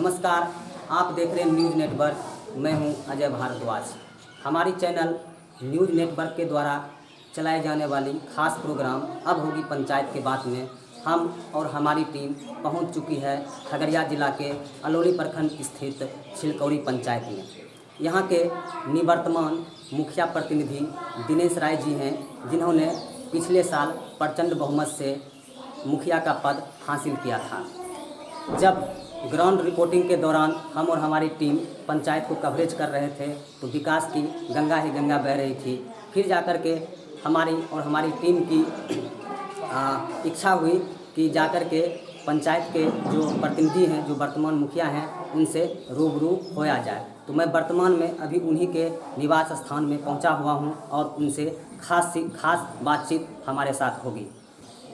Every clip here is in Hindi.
नमस्कार, आप देख रहे हैं न्यूज़ नेटवर्क। मैं हूं अजय भारद्वाज। हमारी चैनल न्यूज़ नेटवर्क के द्वारा चलाए जाने वाली खास प्रोग्राम अब होगी पंचायत के बात में हम और हमारी टीम पहुंच चुकी है खगड़िया जिला के अलौली प्रखंड स्थित छिलकौरी पंचायत में। यहां के निवर्तमान मुखिया प्रतिनिधि दिनेश राय जी हैं, जिन्होंने पिछले साल प्रचंड बहुमत से मुखिया का पद हासिल किया था। जब ग्राउंड रिपोर्टिंग के दौरान हम और हमारी टीम पंचायत को कवरेज कर रहे थे तो विकास की गंगा ही गंगा बह रही थी। फिर जाकर के हमारी और हमारी टीम की इच्छा हुई कि जाकर के पंचायत के जो प्रतिनिधि हैं, जो वर्तमान मुखिया हैं, उनसे रूबरू होया जाए। तो मैं वर्तमान में अभी उन्हीं के निवास स्थान में पहुंचा हुआ हूं और उनसे खास बातचीत हमारे साथ होगी।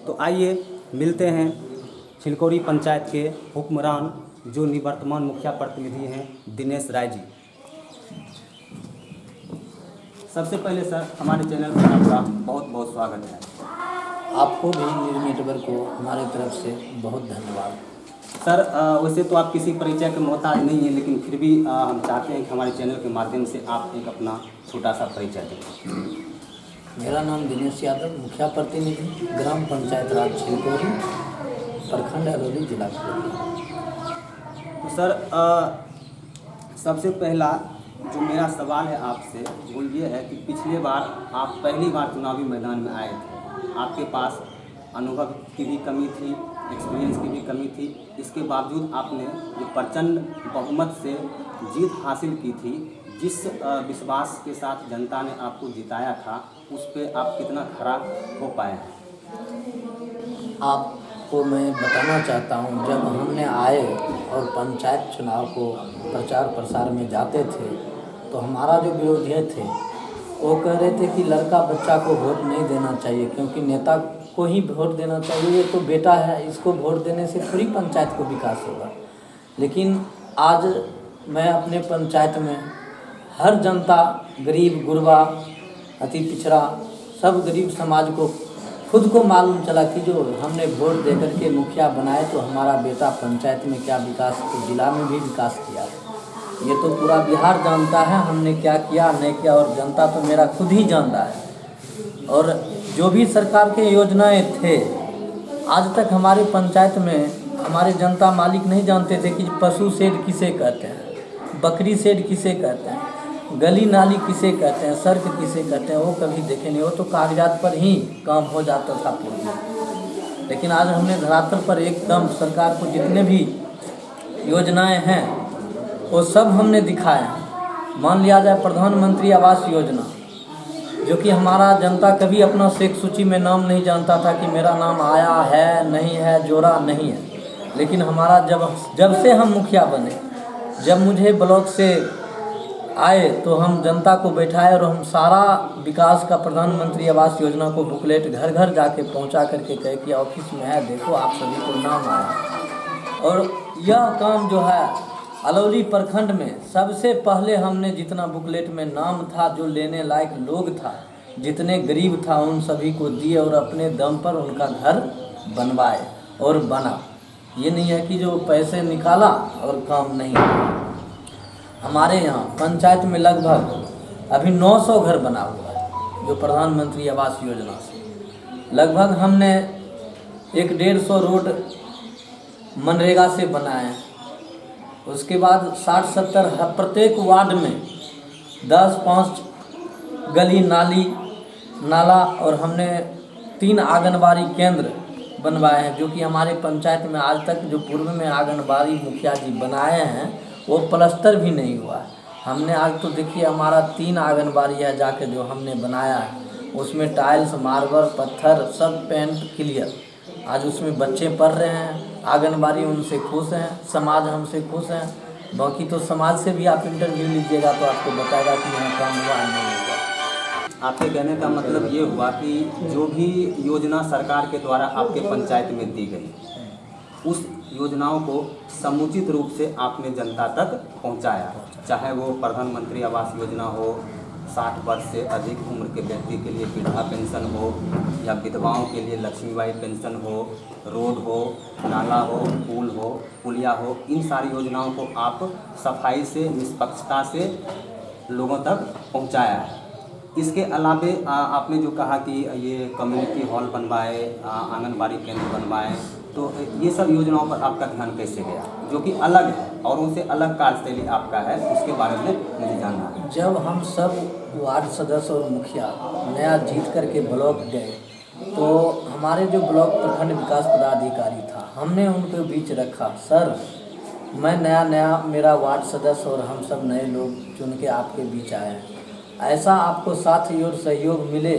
तो आइए मिलते हैं छिलकौरी पंचायत के हुक्मरान जो निवर्तमान मुखिया प्रतिनिधि हैं दिनेश राय जी। सबसे पहले सर, हमारे चैनल पर आपका बहुत बहुत स्वागत है। आपको भी न्यूज़ नेटवर्क को हमारे तरफ से बहुत धन्यवाद। सर, वैसे तो आप किसी परिचय के मोहताज नहीं हैं, लेकिन फिर भी हम चाहते हैं कि हमारे चैनल के माध्यम से आप एक अपना छोटा सा परिचय दें। मेरा नाम दिनेश यादव, मुखिया प्रतिनिधि, ग्राम पंचायत राज छिलकौरी, प्रखंड अलौली, जिला खगड़िया। तो सर, सबसे पहला जो मेरा सवाल है आपसे वो ये है कि पिछले बार आप पहली बार चुनावी मैदान में आए थे। आपके पास अनुभव की भी कमी थी, एक्सपीरियंस की भी कमी थी। इसके बावजूद आपने जो प्रचंड बहुमत से जीत हासिल की थी, जिस विश्वास के साथ जनता ने आपको जिताया था, उस पे आप कितना खरा हो पाए हैं? आपको मैं बताना चाहता हूँ, जब हमने आए और पंचायत चुनाव को प्रचार प्रसार में जाते थे तो हमारा जो विरोधी थे वो कह रहे थे कि लड़का बच्चा को वोट नहीं देना चाहिए, क्योंकि नेता को ही वोट देना चाहिए, ये तो बेटा है, इसको वोट देने से थोड़ी पंचायत को विकास होगा। लेकिन आज मैं अपने पंचायत में हर जनता, गरीब गुरबा, अति पिछड़ा, सब गरीब समाज को खुद को मालूम चला कि जो हमने वोट देकर के मुखिया बनाए तो हमारा बेटा पंचायत में क्या विकास, तो जिला में भी विकास किया। ये तो पूरा बिहार जानता है हमने क्या किया नहीं किया, और जनता तो मेरा खुद ही जानता है। और जो भी सरकार के योजनाएं थे, आज तक हमारे पंचायत में हमारे जनता मालिक नहीं जानते थे कि पशु शेड किसे कहते हैं, बकरी शेड किसे कहते हैं, गली नाली किसे कहते हैं, सड़क किसे कहते हैं, वो कभी देखे नहीं। वो तो कागजात पर ही काम हो जाता था पूर्ण। लेकिन आज हमने धरातल पर एकदम सरकार को जितने भी योजनाएं हैं वो सब हमने दिखाए हैं। मान लिया जाए प्रधानमंत्री आवास योजना, जो कि हमारा जनता कभी अपना शेख सूची में नाम नहीं जानता था कि मेरा नाम आया है नहीं है, जोड़ा नहीं है। लेकिन हमारा जब से हम मुखिया बने, जब मुझे ब्लॉक से आए तो हम जनता को बैठाए और हम सारा विकास का प्रधानमंत्री आवास योजना को बुकलेट घर घर जाके पहुंचा करके कहे कि ऑफिस में है, देखो आप सभी को नाम आया। और यह काम जो है अलौली प्रखंड में सबसे पहले हमने जितना बुकलेट में नाम था, जो लेने लायक लोग था, जितने गरीब था, उन सभी को दिए और अपने दम पर उनका घर बनवाए और बना। ये नहीं है कि जो पैसे निकाला और काम नहीं हुआ। हमारे यहाँ पंचायत में लगभग अभी 900 घर बना हुआ है, जो प्रधानमंत्री आवास योजना से। लगभग हमने 150 रोड मनरेगा से बनाए हैं। उसके बाद 60-70 प्रत्येक वार्ड में 10-5 गली नाली नाला, और हमने 3 आंगनबाड़ी केंद्र बनवाए हैं, जो कि हमारे पंचायत में आज तक जो पूर्व में आंगनबाड़ी मुखिया जी बनाए हैं वो प्लस्तर भी नहीं हुआ है। हमने आज तो देखिए हमारा 3 आंगनबाड़ी है जाके जो हमने बनाया है, उसमें टाइल्स, मार्बल, पत्थर सब पेंट क्लियर। आज उसमें बच्चे पढ़ रहे हैं, आंगनबाड़ी उनसे खुश हैं, समाज हमसे खुश हैं। बाकी तो समाज से भी आप इंटरव्यू लीजिएगा तो आपको बताएगा कि यहाँ काम हुआ है नहीं हुआ। आपके कहने का मतलब ये हुआ कि जो भी योजना सरकार के द्वारा आपके पंचायत में दी गई, उस योजनाओं को समुचित रूप से आपने जनता तक पहुंचाया, चाहे वो प्रधानमंत्री आवास योजना हो, 60 वर्ष से अधिक उम्र के व्यक्ति के लिए वृद्धा पेंशन हो, या विधवाओं के लिए लक्ष्मीबाई पेंशन हो, रोड हो, नाला हो, पुल लिया हो, इन सारी योजनाओं को आप सफाई से, निष्पक्षता से लोगों तक पहुंचाया है। इसके अलावे आपने जो कहा कि ये कम्युनिटी हॉल बनवाए, आंगनबाड़ी केंद्र बनवाए, तो ये सब योजनाओं पर आपका ध्यान कैसे गया, जो कि अलग है और उनसे अलग कार्यशैली आपका है, उसके बारे में मुझे जानना है। जब हम सब वार्ड सदस्य और मुखिया नया जीत करके ब्लॉक गए, तो हमारे जो ब्लॉक प्रखंड विकास पदाधिकारी था, हमने उनके बीच रखा, सर मैं नया मेरा वार्ड सदस्य और हम सब नए लोग चुन के आपके बीच आए हैं, ऐसा आपको साथ और सहयोग मिले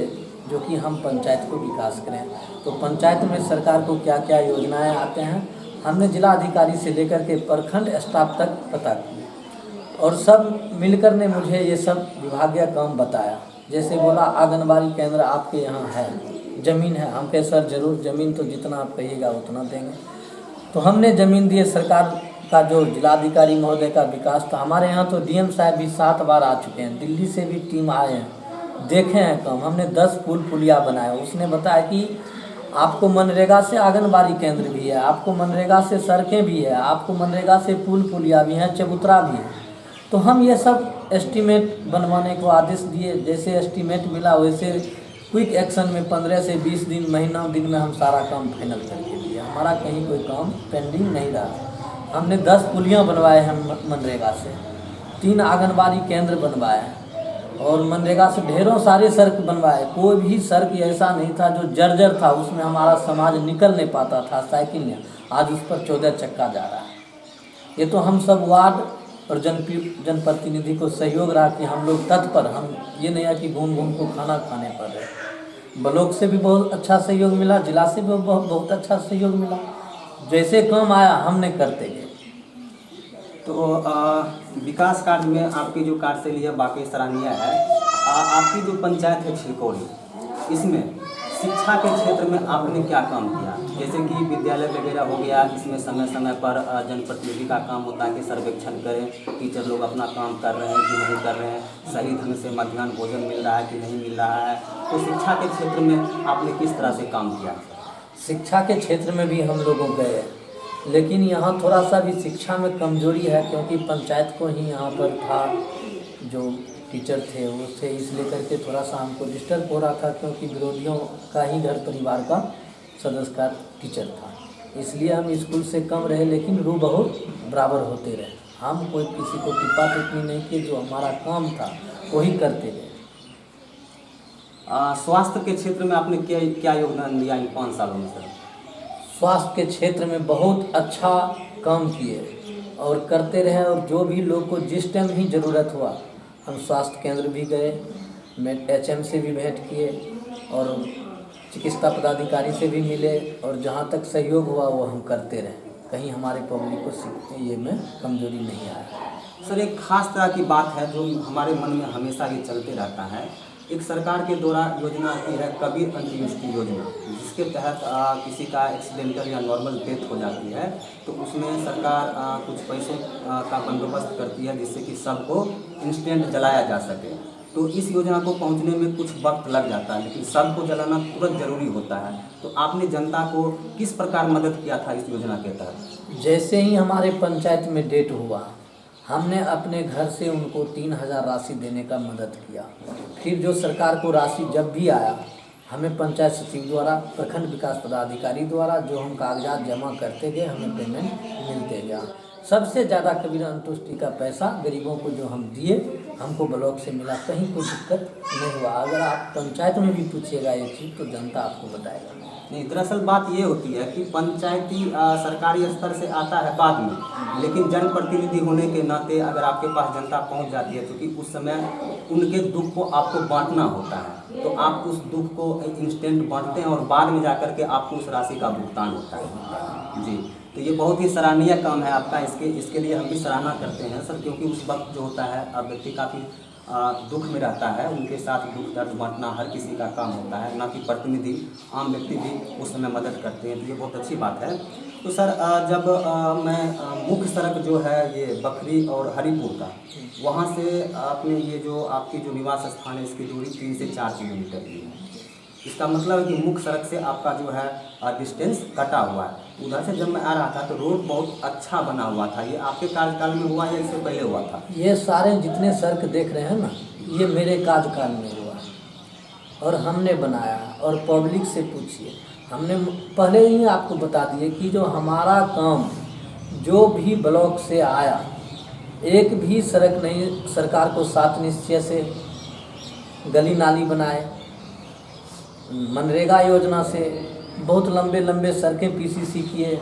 जो कि हम पंचायत को विकास करें। तो पंचायत में सरकार को क्या क्या योजनाएं आते हैं, हमने जिला अधिकारी से लेकर के प्रखंड स्टाफ तक पता किया और सब मिलकर ने मुझे ये सब विभागीय काम बताया। जैसे बोला आंगनबाड़ी केंद्र आपके यहाँ है, ज़मीन है, हम कहे सर जरूर, ज़मीन तो जितना आप कहिएगा उतना देंगे। तो हमने ज़मीन दिए, सरकार का जो जिलाधिकारी महोदय का विकास था, हमारे यहाँ तो डीएम साहब भी 7 बार आ चुके हैं, दिल्ली से भी टीम आए हैं, देखे हैं काम। हमने 10 पुल पुलिया बनाए। उसने बताया कि आपको मनरेगा से आंगनबाड़ी केंद्र भी है, आपको मनरेगा से सड़कें भी है, आपको मनरेगा से पुल पुलिया भी हैं, चबूतरा भी है। तो हम ये सब एस्टीमेट बनवाने को आदेश दिए। जैसे एस्टीमेट मिला वैसे क्विक एक्शन में 15 से 20 दिन, महीना दिन में हम सारा काम फाइनल करके दिए। हमारा कहीं कोई काम पेंडिंग नहीं रहा। हमने 10 पुलियाँ बनवाए हैं मनरेगा से, 3 आंगनबाड़ी केंद्र बनवाए हैं और मनरेगा से ढेरों सारे सड़क बनवाए। कोई भी सड़क ऐसा नहीं था जो जर्जर था, उसमें हमारा समाज निकल नहीं पाता था साइकिल में, आज उस पर 14 चक्का जा रहा है। ये तो हम सब वार्ड और जनप्रतिनिधि को सहयोग रहा कि हम लोग तत्पर, हम ये नहीं है कि घूम घूम को खाना खाने पड़ रहे। ब्लॉक से भी बहुत अच्छा सहयोग मिला, जिला से भी बहुत अच्छा सहयोग मिला। जैसे काम आया हमने करते गए। तो विकास कार्य में आपकी जो कार्यशैली है वाकई सराहनीय है। आपकी जो पंचायत है छिलकोली, इसमें शिक्षा के क्षेत्र में आपने क्या काम किया? जैसे कि विद्यालय वगैरह हो गया, इसमें समय समय पर जनप्रतिनिधि का काम होता है कि सर्वेक्षण करें, टीचर लोग अपना काम कर रहे हैं कि नहीं कर रहे हैं, सही ढंग से मध्याह्न भोजन मिल रहा है कि नहीं मिल रहा है। तो शिक्षा के क्षेत्र में आपने किस तरह से काम किया? शिक्षा के क्षेत्र में भी हम लोगों गए, लेकिन यहाँ थोड़ा सा भी शिक्षा में कमजोरी है, क्योंकि पंचायत को ही यहाँ पर था जो टीचर थे उससे इस लेकर के थोड़ा सा हमको डिस्टर्ब हो रहा था, क्योंकि विरोधियों का ही घर परिवार का सदस्य का टीचर था, इसलिए हम स्कूल से कम रहे, लेकिन रू बहुत बराबर होते रहे। हम कोई किसी को टिप्पा टिप्पणी नहीं किए, जो हमारा काम था वही करते रहे। स्वास्थ्य के क्षेत्र में आपने क्या योगदान दिया इन 5 सालों में सर? स्वास्थ्य के क्षेत्र में बहुत अच्छा काम किए और करते रहे, और जो भी लोग को जिस टाइम ही ज़रूरत हुआ हम स्वास्थ्य केंद्र भी गए, HM से भी भेंट किए और चिकित्सा पदाधिकारी से भी मिले, और जहाँ तक सहयोग हुआ वो हम करते रहे। कहीं हमारे पब्लिक को ये में कमजोरी नहीं आया। सर एक खास तरह की बात है जो हमारे मन में हमेशा ही चलते रहता है, एक सरकार के द्वारा योजना आती है कबीर अंत्येष्टि योजना, जिसके तहत किसी का एक्सीडेंटल या नॉर्मल डेथ हो जाती है तो उसमें सरकार कुछ पैसों का बंदोबस्त करती है जिससे कि सबको इंस्टेंट जलाया जा सके। तो इस योजना को पहुंचने में कुछ वक्त लग जाता है, लेकिन सबको जलाना तुरंत जरूरी होता है। तो आपने जनता को किस प्रकार मदद किया था इस योजना के तहत? जैसे ही हमारे पंचायत में डेट हुआ, हमने अपने घर से उनको 3000 राशि देने का मदद किया। फिर जो सरकार को राशि जब भी आया, हमें पंचायत सचिव द्वारा, प्रखंड विकास पदाधिकारी द्वारा जो हम कागजात जमा करते गए, हमें पेमेंट मिलते गया। सबसे ज़्यादा कबीर अंत्येष्टि का पैसा गरीबों को जो हम दिए, हमको ब्लॉक से मिला, कहीं कोई दिक्कत नहीं हुआ। अगर आप पंचायत में भी पूछिएगा ये चीज़ तो जनता आपको बताएगा। नहीं, दरअसल बात ये होती है कि पंचायती सरकारी स्तर से आता है बाद में, लेकिन जनप्रतिनिधि होने के नाते अगर आपके पास जनता पहुंच जाती है, क्योंकि उस समय उनके दुख को आपको बांटना होता है, तो आप उस दुख को इंस्टेंट बांटते हैं और बाद में जाकर के आपको उस राशि का भुगतान होता है। जी, तो ये बहुत ही सराहनीय काम है आपका, इसके लिए हम भी सराहना करते हैं सर, क्योंकि उस वक्त जो होता है व्यक्ति काफ़ी दुख में रहता है, उनके साथ दुख दर्द बांटना हर किसी का काम होता है, ना कि प्रतिनिधि आम व्यक्ति भी उस समय मदद करते हैं, तो ये बहुत अच्छी बात है। तो सर जब मैं मुख्य सड़क जो है ये बखरी और हरिपुर का, वहाँ से आपने ये जो आपकी जो निवास स्थान है इसकी दूरी 3 से 4 किलोमीटर की है। इसका मतलब है कि मुख्य सड़क से आपका जो है डिस्टेंस कटा हुआ है। उधर से जब मैं आ रहा था तो रोड बहुत अच्छा बना हुआ था। ये आपके कार्यकाल में हुआ या इससे पहले हुआ था? ये सारे जितने सड़क देख रहे हैं ना, ये मेरे कार्यकाल में हुआ और हमने बनाया। और पब्लिक से पूछिए, हमने पहले ही आपको बता दिए कि जो हमारा काम जो भी ब्लॉक से आया, एक भी सड़क नहीं, सरकार को 7 निश्चय से गली नाली बनाए, मनरेगा योजना से बहुत लंबे लंबे सड़कें पीसीसी किए,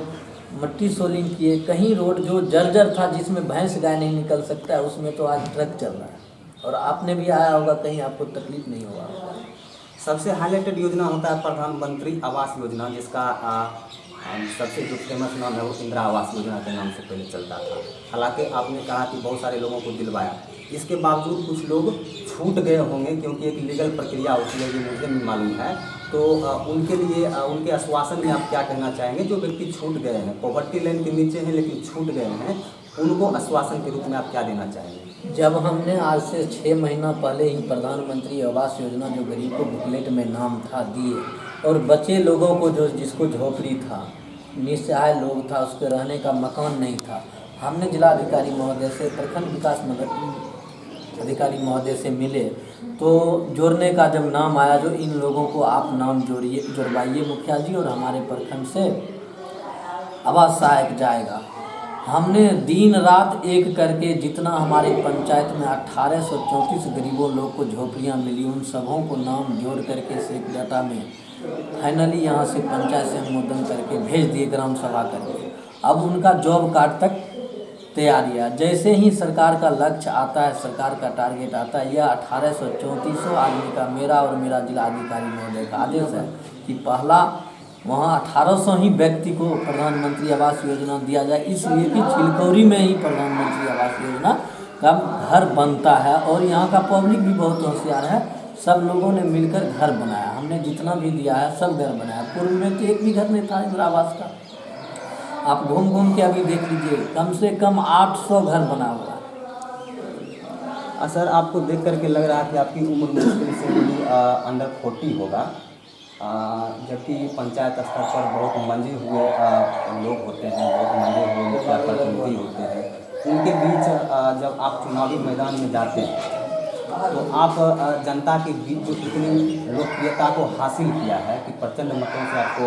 मट्टी सोलिंग किए। कहीं रोड जो जर्जर था जिसमें भैंस गाय नहीं निकल सकता है, उसमें तो आज ट्रक चल रहा है। और आपने भी आया होगा, कहीं आपको तकलीफ नहीं हुआ। सबसे हाईलाइटेड योजना होता है प्रधानमंत्री आवास योजना, जिसका सबसे जो फेमस नाम है वो इंदिरा आवास योजना के नाम से पहले चलता था। हालांकि आपने कहा कि बहुत सारे लोगों को दिलवाया, इसके बावजूद कुछ लोग छूट गए होंगे, क्योंकि एक लीगल प्रक्रिया होती है, ये मुझे भी मालूम है। तो उनके लिए उनके आश्वासन में आप क्या कहना चाहेंगे? जो व्यक्ति छूट गए हैं, पॉवर्टी लाइन के नीचे हैं लेकिन छूट गए हैं, उनको आश्वासन के रूप में आप क्या देना चाहेंगे? जब हमने आज से 6 महीना पहले ही प्रधानमंत्री आवास योजना जो गरीब को बुकलेट में नाम था दिए, और बचे लोगों को जो जिसको झोपड़ी था, निस्सहाय लोग था, उसके रहने का मकान नहीं था, हमने जिलाधिकारी महोदय से, प्रखंड विकास अधिकारी महोदय से मिले तो जोड़ने का जब नाम आया, जो इन लोगों को आप नाम जुड़वाइए मुखिया जी, और हमारे प्रखंड से आवास सहायक जाएगा। हमने दिन रात एक करके जितना हमारे पंचायत में 1834 गरीबों लोग को झोपड़ियाँ मिली, उन सबों को नाम जोड़ करके सेक डाटा में फाइनली यहाँ से पंचायत से अनुमोदन करके भेज दिए, ग्राम सभा करके। अब उनका जॉब कार्ड तक तैयारी है। जैसे ही सरकार का लक्ष्य आता है, सरकार का टारगेट आता है, यह 1834 आदमी का, मेरा और मेरा जिलाधिकारी महोदय का आदेश है कि पहला वहाँ 1800 ही व्यक्ति को प्रधानमंत्री आवास योजना दिया जाए, इसलिए कि छिलकौरी में ही प्रधानमंत्री आवास योजना का घर बनता है। और यहाँ का पब्लिक भी बहुत होशियार है, सब लोगों ने मिलकर घर बनाया। हमने जितना भी दिया है सब घर बनाया। पूर्व में तो एक भी घर नहीं था इंदिरा आवास का। आप घूम घूम के अभी देख लीजिए, कम से कम 800 घर बना हुआ है। सर, आपको देख करके लग रहा है कि आपकी उम्र मुश्किल से भी अंडर 40 होगा, जबकि पंचायत स्तर पर बहुत मंजे हुए लोग होते हैं, बहुत मंजे हुए मुखिया प्रतिनिधि होते हैं। उनके बीच जब आप चुनावी मैदान में जाते हैं तो आप जनता के बीच जो इतनी लोकप्रियता को हासिल किया है कि प्रचंड मतों से आपको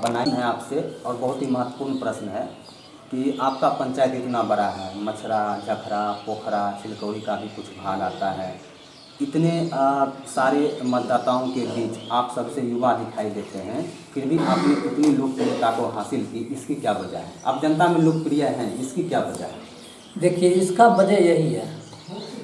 बनाई है आपसे, और बहुत ही महत्वपूर्ण प्रश्न है कि आपका पंचायत इतना बड़ा है, मछरा, झखरा, पोखरा, छिलकौरी का भी कुछ भाग आता है, इतने सारे मतदाताओं के बीच आप सबसे युवा दिखाई देते हैं, फिर भी आपने इतनी लोकप्रियता को हासिल की, इसकी क्या वजह है? आप जनता में लोकप्रिय हैं, इसकी क्या वजह है? देखिए, इसका वजह यही है,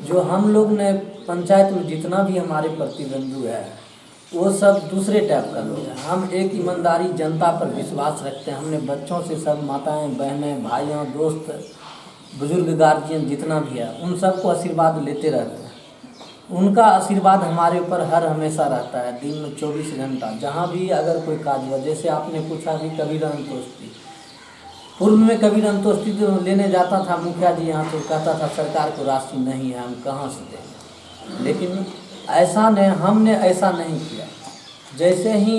जो हम लोग ने पंचायत में जितना भी हमारे प्रतिद्वंद्वी है वो सब दूसरे टाइप का लोग हैं। हम एक ईमानदारी जनता पर विश्वास रखते हैं। हमने बच्चों से सब माताएं, बहनें, भाइयों, दोस्त, बुजुर्ग, गार्जियन जितना भी है, उन सबको आशीर्वाद लेते रहते हैं। उनका आशीर्वाद हमारे ऊपर हर हमेशा रहता है, दिन में 24 घंटा। जहाँ भी अगर कोई काज हुआ, जैसे आपने पूछा कि कबीर अंतोष्टि, पूर्व में कबीर अंतोष्टि जो लेने जाता था मुखिया जी यहाँ, तो कहता था सरकार को राशि नहीं है, हम कहाँ से दें। लेकिन ऐसा नहीं, हमने ऐसा नहीं किया। जैसे ही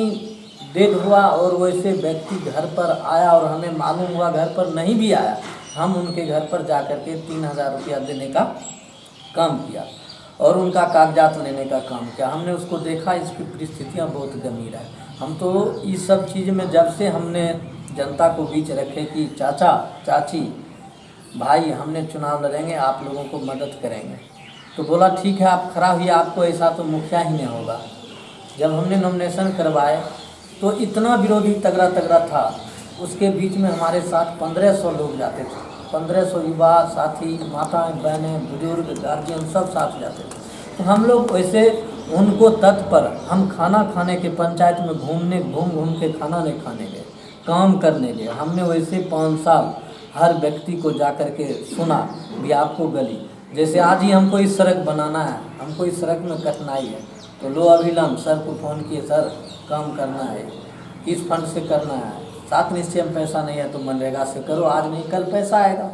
डेट हुआ और वैसे व्यक्ति घर पर आया और हमें मालूम हुआ घर पर नहीं भी आया, हम उनके घर पर जा कर के 3000 रुपया देने का काम किया और उनका कागजात लेने का काम किया। हमने उसको देखा, इसकी परिस्थितियाँ बहुत गंभीर है। हम तो इस सब चीज़ में जब से हमने जनता को बीच रखे कि चाचा, चाची, भाई, हमने चुनाव लड़ेंगे, आप लोगों को मदद करेंगे, तो बोला ठीक है, आप खड़ा हुई, आपको ऐसा तो मुखिया ही नहीं होगा। जब हमने नॉमिनेशन करवाए तो इतना विरोधी तगड़ा तगड़ा था, उसके बीच में हमारे साथ 1500 लोग जाते थे, 1500 युवा साथी, माताएं, बहनें, बुजुर्ग, गार्जियन सब साथ जाते थे। तो हम लोग वैसे उनको तत्पर, हम खाना खाने के पंचायत में घूम घूम के खाना नहीं खाने गए, काम करने गए। हमने वैसे 5 साल हर व्यक्ति को जा कर के सुना भी आपको गली, जैसे आज ही हमको इस सड़क बनाना है, हमको इस सड़क में कठिनाई है, तो लो अभिलम सर को फ़ोन किए, सर काम करना है, किस फंड से करना है, 7 निश्चय में पैसा नहीं है तो मनरेगा से करो, आज नहीं कल पैसा आएगा।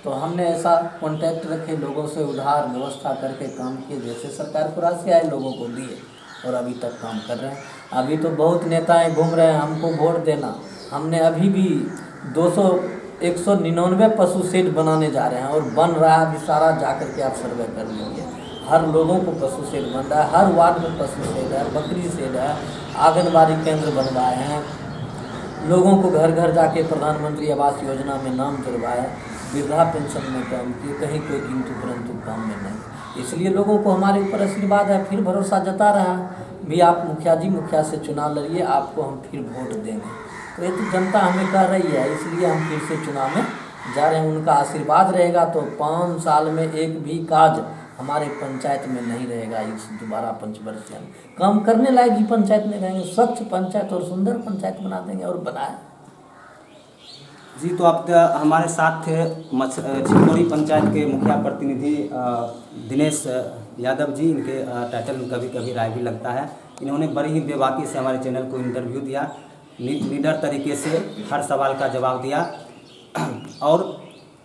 तो हमने ऐसा कॉन्टैक्ट रखे, लोगों से उधार व्यवस्था करके काम किए, जैसे सरकार को राशि आए लोगों को दिए और अभी तक काम कर रहे हैं। अभी तो बहुत नेताएं घूम रहे हैं हमको वोट देना, हमने अभी भी 199 पशु शेड बनाने जा रहे हैं और बन रहा है। अभी सारा जा कर के आप सर्वे कर लीजिए, हर लोगों को पशु शेड बन रहा है, हर वार्ड में पशु शेड है, बकरी शेड है, आंगनबाड़ी केंद्र बनवाए हैं, लोगों को घर घर जाके प्रधानमंत्री आवास योजना में नाम जुड़वाए, वृद्धा पेंशन में काम किए, कहीं कोई किंतु परंतु काम में नहीं। इसलिए लोगों को हमारे ऊपर आशीर्वाद है, फिर भरोसा जता रहा है भी आप मुखिया से चुनाव लड़िए, आपको हम फिर वोट देंगे। तो ये तो जनता हमें कह रही है, इसलिए हम फिर से चुनाव में जा रहे हैं। उनका आशीर्वाद रहेगा तो 5 साल में एक भी काज हमारे पंचायत में नहीं रहेगा। इस दोबारा पंचवर्षीय में काम करने लायक ही पंचायत में रहेंगे, स्वच्छ पंचायत और सुंदर पंचायत बना देंगे और बनाए। जी, तो आप हमारे साथ थे छिलकोरी पंचायत के मुखिया प्रतिनिधि दिनेश यादव जी। इनके टाइटल में कभी कभी राय भी लगता है। इन्होंने बड़ी ही बेबाकी से हमारे चैनल को इंटरव्यू दिया, लीडर तरीके से हर सवाल का जवाब दिया और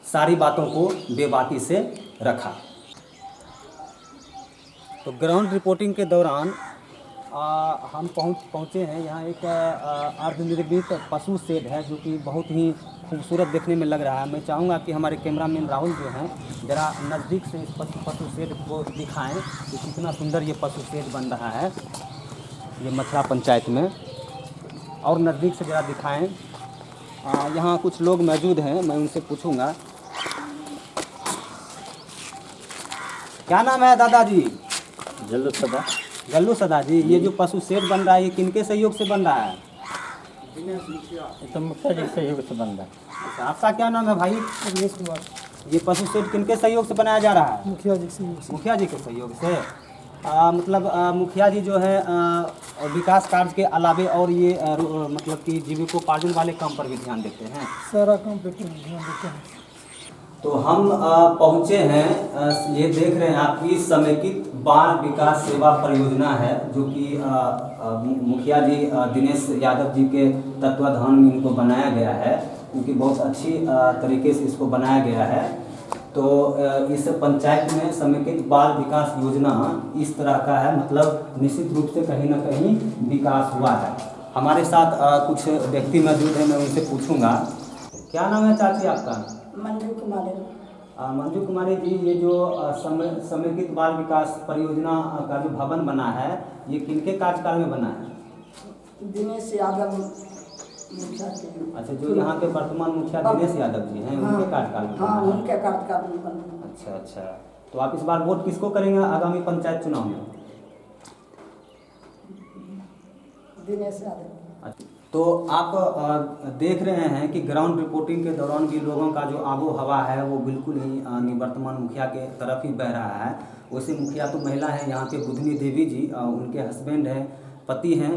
सारी बातों को बेबाकी से रखा। तो ग्राउंड रिपोर्टिंग के दौरान हम पहुँचे हैं। यहाँ एक अर्धनिर्मित पशु शेड है जो कि बहुत ही खूबसूरत देखने में लग रहा है। मैं चाहूँगा कि हमारे कैमरामैन राहुल जो हैं ज़रा नज़दीक से इस पशु शेड को दिखाएं कि कितना सुंदर ये पशु शेड बन रहा है ये मछरा पंचायत में, और नज़दीक से ज़रा दिखाएं। यहाँ कुछ लोग मौजूद हैं, मैं उनसे पूछूंगा। क्या नाम है दादाजी? गल्लू सदा जी। ये जो पशु शेड बन रहा है ये किनके सहयोग से बन रहा है? तो मुखिया जी सहयोग से बन रहा है। अच्छा, आपका क्या नाम है भाई? दिनेश कुमार। ये पशु शेड किनके सहयोग से बनाया जा रहा है? मुखिया जी से। मुखिया जी के सहयोग से। मतलब मुखिया जी जो है विकास कार्य के अलावे और ये मतलब कि जीविकोपार्जन वाले काम पर भी ध्यान देते हैं। सारा काम पे ध्यान देते हैं। तो हम पहुँचे हैं, ये देख रहे हैं आपकी समेकित बाल विकास सेवा परियोजना है जो कि मुखिया जी दिनेश यादव जी के तत्वाधान में इनको बनाया गया है, क्योंकि बहुत अच्छी तरीके से इसको बनाया गया है। तो इस पंचायत में समेकित बाल विकास योजना इस तरह का है, मतलब निश्चित रूप से कहीं ना कहीं विकास हुआ है। हमारे साथ कुछ व्यक्ति मौजूद हैं, मैं उनसे पूछूंगा। क्या नाम है चाची आपका? मंजू कुमारी। मंजू कुमारी जी, ये जो समेकित बाल विकास परियोजना का जो भवन बना है ये किनके कार्यकाल में बना है? दिनेश यादव मुखिया जी। अच्छा, जो यहाँ के वर्तमान मुखिया दिनेश यादव जी हैं उनके कार्यकाल में? हाँ, उनके कार्यकाल में बना। अच्छा, तो आप इस बार वोट किसको करेंगे आगामी पंचायत चुनाव में? दिनेश यादव। तो आप देख रहे हैं कि ग्राउंड रिपोर्टिंग के दौरान भी लोगों का जो आबो हवा है वो बिल्कुल ही निवर्तमान मुखिया के तरफ ही बह रहा है। वैसे मुखिया तो महिला है यहाँ पे बुधनी देवी जी, उनके हस्बैंड हैं, पति हैं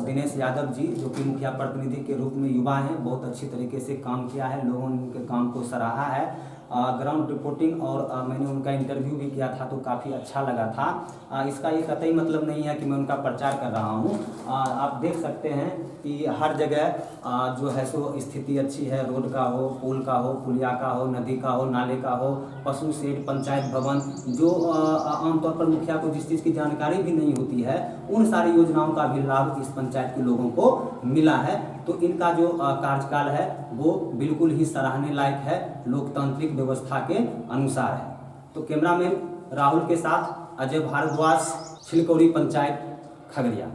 दिनेश यादव जी, जो कि मुखिया प्रतिनिधि के रूप में युवा हैं। बहुत अच्छी तरीके से काम किया है, लोगों ने उनके काम को सराहा है। ग्राउंड रिपोर्टिंग और मैंने उनका इंटरव्यू भी किया था तो काफ़ी अच्छा लगा था। इसका ये कतई मतलब नहीं है कि मैं उनका प्रचार कर रहा हूँ। आप देख सकते हैं कि हर जगह जो है सो स्थिति अच्छी है, रोड का हो, पुल का हो, पुलिया का हो, नदी का हो, नाले का हो, पशु शेड, पंचायत भवन, जो आमतौर पर मुखिया को जिस चीज़ की जानकारी भी नहीं होती है उन सारी योजनाओं का भी लाभ इस पंचायत के लोगों को मिला है। तो इनका जो कार्यकाल है वो बिल्कुल ही सराहने लायक है, लोकतांत्रिक व्यवस्था के अनुसार है। तो कैमरामैन राहुल के साथ अजय भारद्वाज, छिलकोरी पंचायत, खगड़िया।